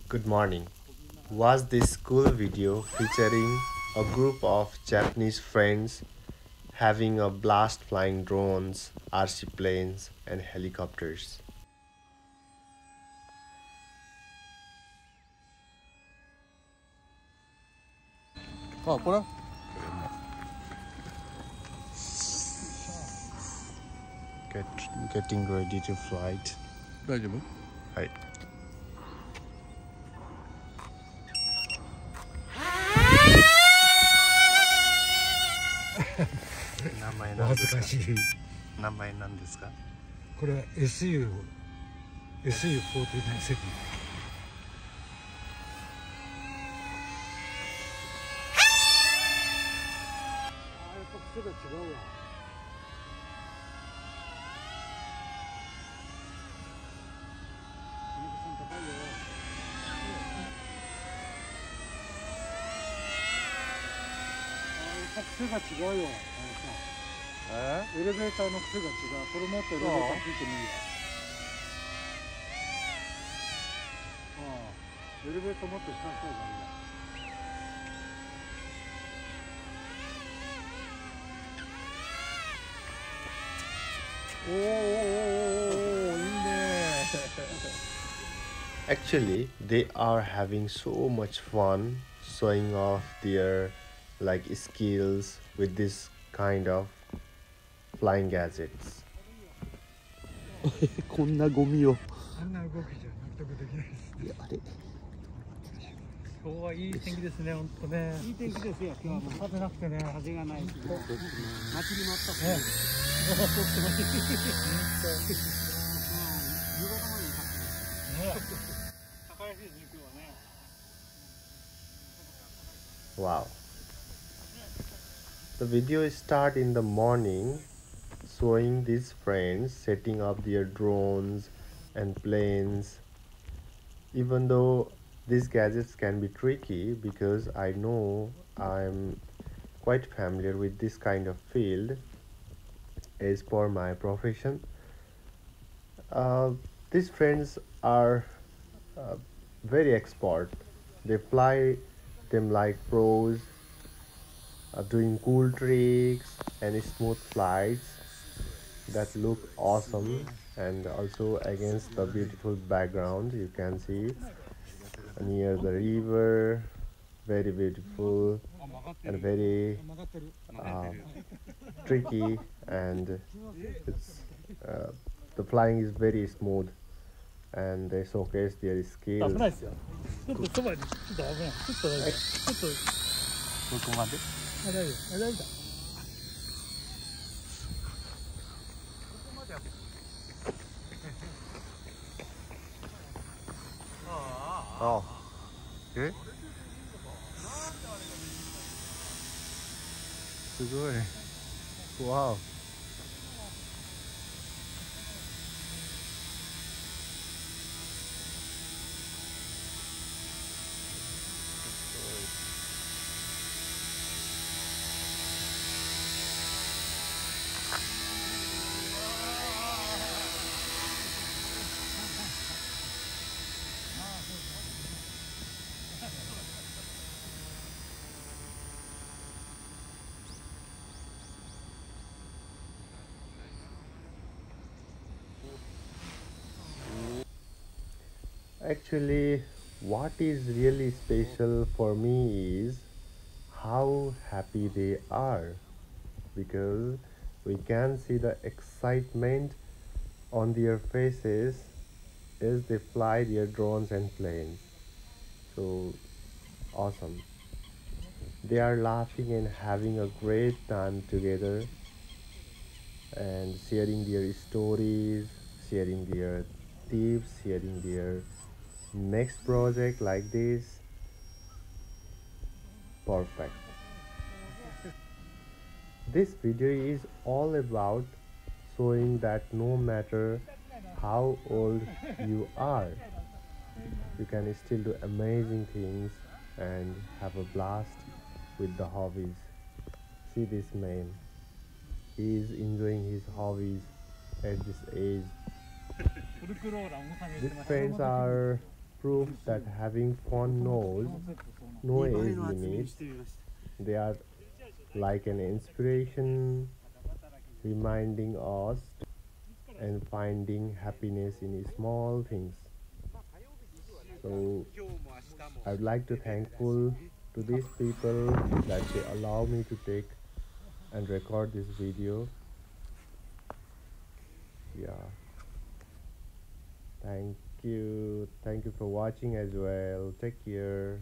Good morning. Watch this cool video featuring a group of Japanese friends having a blast flying drones, RC planes, and helicopters. あ、これ Get, getting ready to flight. 大丈夫はい。名前なんですか？恥ずかしい。名前なんですか？これは SU49 セブン。やっぱ癖が違うわ。高いよ。やっぱ癖が違うよ。エレベーターの癖が違う。これもっとエレベーターついてもいいわ。エレベーターもっと下の方がいいわ。おおいいね。Actually, they are having so much fun showing off their skills with this kind of flying gadgets. こんなゴミを。あんな動きじゃ納得できないです。いや、あれ。今日はいい天気ですね、本当ね。いい天気ですよ。今日はもう風なくてね、風がないし。街にもあったね。夕方までに立ってね。高いですね、今日はね。Wow. The video start in the morning showing these friends setting up their drones and planes. Even though these gadgets can be tricky because I know I'm quite familiar with this kind of field as per my profession. These friends are very expert. They fly them like pros, doing cool tricks and smooth flights that look awesome, and also against the beautiful background you can see near the river, very beautiful and very tricky, and it's the flying is very smooth and they showcase their skills. 危ないですよ。ちょっとそばにちょっと危ない。ちょっと大丈夫。ちょっとどこまで？大丈夫。大丈夫だ。Oh. Okay. すごい。Wow. Actually, what is really special for me is how happy they are, because we can see the excitement on their faces as they fly their drones and planes. So awesome. They are laughing and having a great time together and sharing their stories, sharing their tips, sharing their next project like this. Perfect. This video is all about showing that no matter how old you are, you can still do amazing things and have a blast with the hobbies. See this man, he is enjoying his hobbies at this age. These friends are proof that having fun knows no age limits. They are like an inspiration, reminding us and finding happiness in small things. So I'd like to thankful to these people that they allow me to take and record this video. Yeah, thank you for watching as well. Take care.